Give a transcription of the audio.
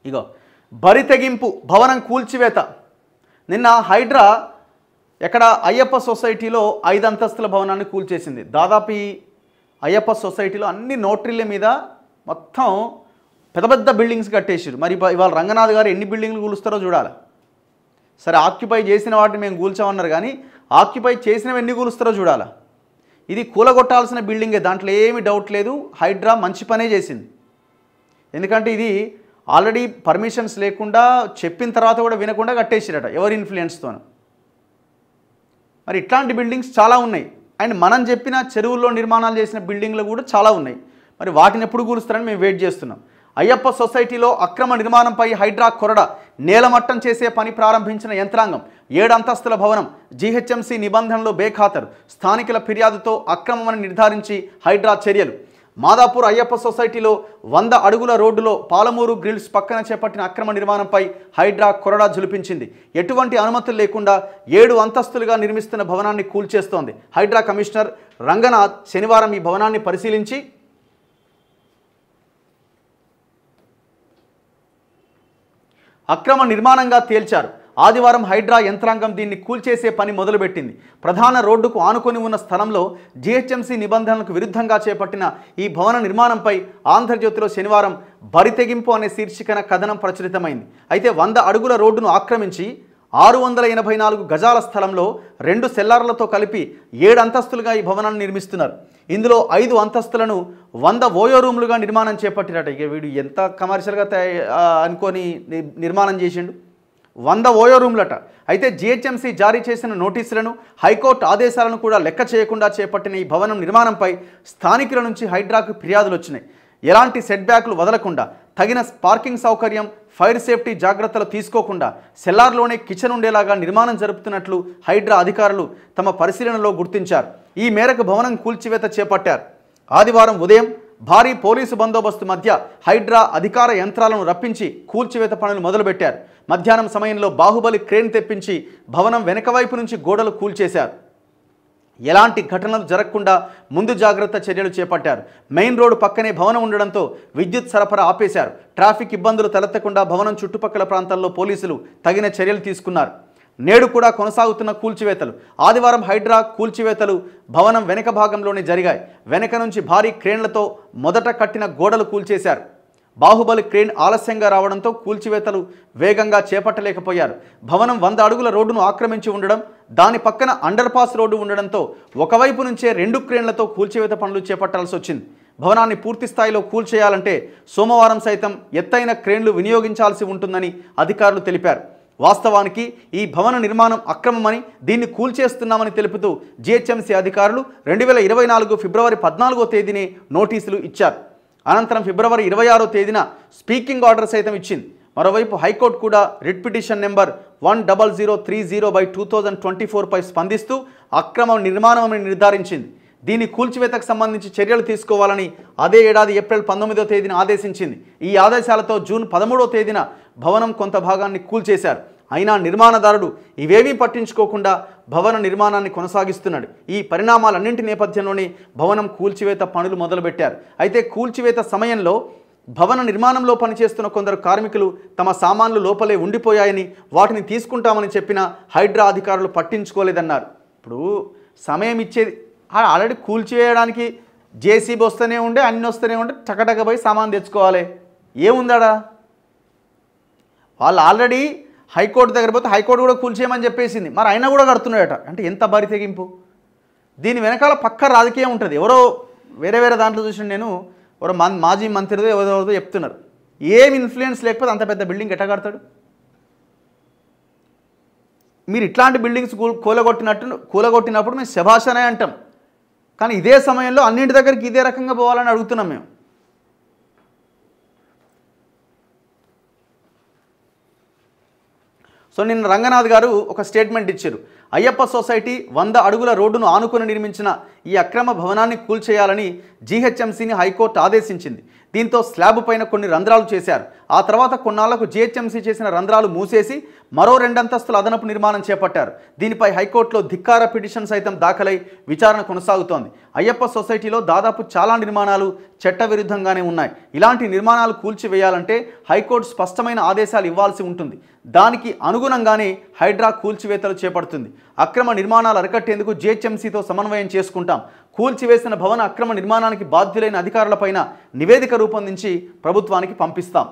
ఇగో బరి తెగింపు భవనం కూల్చివేత. నిన్న హైడ్రా ఎక్కడ అయ్యప్ప సొసైటీలో 5 అంతస్తుల భవనాన్ని కూల్చేసింది. దాదాపు ఈ అయ్యప్ప సొసైటీలో అన్ని నోటరీల మీద మొత్తం పెద్ద పెద్ద బిల్డింగ్స్ కట్టేసారు. మరి ఇవాళ రంగనాథ్ గారు ఎన్ని బిల్డింగ్లు కూలుస్తారో చూడాలి. సరే ఆక్యుపై చేసిన వాటిని మేము కూల్చామన్నారు, కానీ ఆక్యుపై చేసినవి ఎన్ని కూలుస్తారో చూడాలి. ఇది కూలగొట్టాల్సిన బిల్డింగే, దాంట్లో ఏమీ డౌట్ లేదు. హైడ్రా మంచి పనే చేసింది. ఎందుకంటే ఇది ఆల్రెడీ పర్మిషన్స్ లేకుండా చెప్పిన తర్వాత కూడా వినకుండా కట్టేసారట ఎవరి ఇన్ఫ్లుయెన్స్తో. మరి ఇట్లాంటి బిల్డింగ్స్ చాలా ఉన్నాయి. అండ్ మనం చెప్పిన చెరువుల్లో నిర్మాణాలు చేసిన బిల్డింగ్లు కూడా చాలా ఉన్నాయి. మరి వాటిని ఎప్పుడు కూలుస్తారని మేము వెయిట్ చేస్తున్నాం. అయ్యప్ప సొసైటీలో అక్రమ నిర్మాణంపై హైడ్రా కొరడ, నేలమట్టం చేసే పని ప్రారంభించిన యంత్రాంగం. 7 అంతస్తుల భవనం జీహెచ్ఎంసీ నిబంధనలు బేఖాతరు, స్థానికుల ఫిర్యాదుతో అక్రమమని నిర్ధారించి హైడ్రా చర్యలు. మాదాపూర్ అయ్యప్ప సొసైటీలో 100 అడుగుల రోడ్డులో పాలమూరు గ్రిల్స్ పక్కన చేపట్టిన అక్రమ నిర్మాణంపై హైడ్రా కొరడా జులిపించింది. ఎటువంటి అనుమతులు లేకుండా 7 అంతస్తులుగా నిర్మిస్తున్న భవనాన్ని కూల్చేస్తోంది. హైడ్రా కమిషనర్ రంగనాథ్ శనివారం ఈ భవనాన్ని పరిశీలించి అక్రమ నిర్మాణంగా తేల్చారు. ఆదివారం హైడ్రా యంత్రాంగం దీన్ని కూల్చేసే పని మొదలుపెట్టింది. ప్రధాన రోడ్డుకు ఆనుకొని ఉన్న స్థలంలో జీహెచ్ఎంసీ నిబంధనలకు విరుద్ధంగా చేపట్టిన ఈ భవన నిర్మాణంపై ఆంధ్రజ్యోతిలో శనివారం బరితెగింపు అనే శీర్షికన కథనం ప్రచురితమైంది. అయితే 100 అడుగుల రోడ్డును ఆక్రమించి 684 గజాల స్థలంలో 2 సెల్లార్లతో కలిపి 7 అంతస్తులుగా ఈ భవనాన్ని నిర్మిస్తున్నారు. ఇందులో 5 అంతస్తులను 100 ఓయో రూములుగా నిర్మాణం చేపట్టినట్టు. ఇక వీడు ఎంత కమర్షియల్గా అనుకొని నిర్మాణం చేసిండు. 100 ఓయో రూములట. అయితే జీహెచ్ఎంసీ జారీ చేసిన నోటీసులను, హైకోర్టు ఆదేశాలను కూడా లెక్క చేయకుండా చేపట్టిన ఈ భవనం నిర్మాణంపై స్థానికుల నుంచి హైడ్రాకు ఫిర్యాదులు వచ్చినాయి. ఎలాంటి సెట్ బ్యాక్లు వదలకుండా, తగిన పార్కింగ్ సౌకర్యం, ఫైర్ సేఫ్టీ జాగ్రత్తలు తీసుకోకుండా సెల్లార్లోనే కిచెన్ ఉండేలాగా నిర్మాణం జరుపుతున్నట్లు హైడ్రా అధికారులు తమ పరిశీలనలో గుర్తించారు. ఈ మేరకు భవనం కూల్చివేత చేపట్టారు. ఆదివారం ఉదయం భారీ పోలీసు బందోబస్తు మధ్య హైడ్రా అధికార యంత్రాలను రప్పించి కూల్చివేత పనులు మొదలుపెట్టారు. మధ్యాహ్నం సమయంలో బాహుబలి క్రేన్ తెప్పించి భవనం వెనకవైపు నుంచి గోడలు కూల్చేశారు. ఎలాంటి ఘటనలు జరగకుండా ముందు జాగ్రత్త చర్యలు చేపట్టారు. మెయిన్ రోడ్డు పక్కనే భవనం ఉండడంతో విద్యుత్ సరఫరా ఆపేశారు. ట్రాఫిక్ ఇబ్బందులు తలెత్తకుండా భవనం చుట్టుపక్కల ప్రాంతాల్లో పోలీసులు తగిన చర్యలు తీసుకున్నారు. నేడు కూడా కొనసాగుతున్న కూల్చివేతలు. ఆదివారం హైడ్రా కూల్చివేతలు భవనం వెనక భాగంలోనే జరిగాయి. వెనక నుంచి భారీ క్రేన్లతో మొదట కట్టిన గోడలు కూల్చేశారు. బాహుబలి క్రేన్ ఆలస్యంగా రావడంతో కూల్చివేతలు వేగంగా చేపట్టలేకపోయారు. భవనం 100 అడుగుల రోడ్డును ఆక్రమించి ఉండడం, దాని పక్కన అండర్ పాస్ రోడ్డు ఉండడంతో ఒకవైపు నుంచే 2 క్రేన్లతో కూల్చివేత పనులు చేపట్టాల్సి వచ్చింది. భవనాన్ని పూర్తి స్థాయిలో కూల్చేయాలంటే సోమవారం సైతం ఎత్తైన క్రేన్లు వినియోగించాల్సి ఉంటుందని అధికారులు తెలిపారు. వాస్తవానికి ఈ భవన నిర్మాణం అక్రమమని, దీన్ని కూల్చేస్తున్నామని తెలుపుతూ జీహెచ్ఎంసీ అధికారులు 2024 ఫిబ్రవరి 14వ తేదీనే నోటీసులు ఇచ్చారు. అనంతరం ఫిబ్రవరి 26వ తేదీన స్పీకింగ్ ఆర్డర్ సైతం ఇచ్చింది. మరోవైపు హైకోర్టు కూడా రిట్ పిటిషన్ నెంబర్ 10030/2024పై స్పందిస్తూ అక్రమ నిర్మాణమని నిర్ధారించింది. దీని కూల్చివేతకు సంబంధించి చర్యలు తీసుకోవాలని అదే ఏడాది ఏప్రిల్ 19వ తేదీన ఆదేశించింది. ఈ ఆదేశాలతో జూన్ 13వ తేదీన భవనం కొంత భాగాన్ని కూల్చేశారు. అయినా నిర్మాణదారుడు ఇవేమీ పట్టించుకోకుండా భవన నిర్మాణాన్ని కొనసాగిస్తున్నాడు. ఈ పరిణామాలన్నింటి నేపథ్యంలోనే భవనం కూల్చివేత పనులు మొదలుపెట్టారు. అయితే కూల్చివేత సమయంలో భవన నిర్మాణంలో పనిచేస్తున్న కొందరు కార్మికులు తమ సామాన్లు లోపలే ఉండిపోయాయని, వాటిని తీసుకుంటామని చెప్పిన హైడ్రా అధికారులు పట్టించుకోలేదన్నారు. ఇప్పుడు సమయం ఇచ్చేది ఆల్రెడీ కూల్చివేయడానికి జేసీబీ వస్తూనే ఉండే, అన్నీ వస్తూనే ఉండే, టకటక పోయి సామాన్ తెచ్చుకోవాలి. ఏముందాడా? వాళ్ళు ఆల్రెడీ హైకోర్టు దగ్గర పోతే హైకోర్టు కూడా కూల్చేయమని చెప్పేసింది. మరి అయినా కూడా కడుతున్నాడట. అంటే ఎంత బరి తెగింపు! దీని వెనకాల పక్క రాజకీయం ఉంటుంది. ఎవరో వేరే దాంట్లో చూసిన నేను ఎవరో మాజీ మంత్రిదో ఎవరెవరిదో చెప్తున్నారు. ఏం ఇన్ఫ్లుయెన్స్ లేకపోతే అంత పెద్ద బిల్డింగ్ ఎట్లా కడతాడు? మీరు ఇట్లాంటి బిల్డింగ్స్ కూలగొట్టినప్పుడు మేము శభాషనే అంటాం. కానీ ఇదే సమయంలో అన్నింటి దగ్గరికి ఇదే రకంగా పోవాలని అడుగుతున్నాం మేము. సో నిన్న రంగనాథ్ గారు ఒక స్టేట్మెంట్ ఇచ్చారు. అయ్యప్ప సొసైటీ 100 అడుగుల రోడ్డును ఆనుకొని నిర్మించిన ఈ అక్రమ భవనాన్ని కూల్చేయాలని జీహెచ్ఎంసీని హైకోర్టు ఆదేశించింది. దీంతో స్లాబ్ పైన కొన్ని రంధ్రాలు చేశారు. ఆ తర్వాత కొన్నాళ్లకు జీహెచ్ఎంసీ చేసిన రంధ్రాలు మూసేసి మరో 2 అంతస్తుల అదనపు నిర్మాణం చేపట్టారు. దీనిపై హైకోర్టులో ధిక్కార పిటిషన్ సైతం దాఖలై విచారణ కొనసాగుతోంది. అయ్యప్ప సొసైటీలో దాదాపు చాలా నిర్మాణాలు చట్టవిరుద్ధంగానే ఉన్నాయి. ఇలాంటి నిర్మాణాలు కూల్చివేయాలంటే హైకోర్టు స్పష్టమైన ఆదేశాలు ఇవ్వాల్సి ఉంటుంది. దానికి అనుగుణంగానే హైడ్రా కూల్చివేతలు చేపడుతుంది. అక్రమ నిర్మాణాలు అరికట్టేందుకు జీహెచ్ఎంసీతో సమన్వయం చేసుకుంటాం. కూల్చివేసిన భవన అక్రమ నిర్మాణానికి బాధ్యులైన అధికారులపైన నివేదిక రూపొందించి ప్రభుత్వానికి పంపిస్తాం.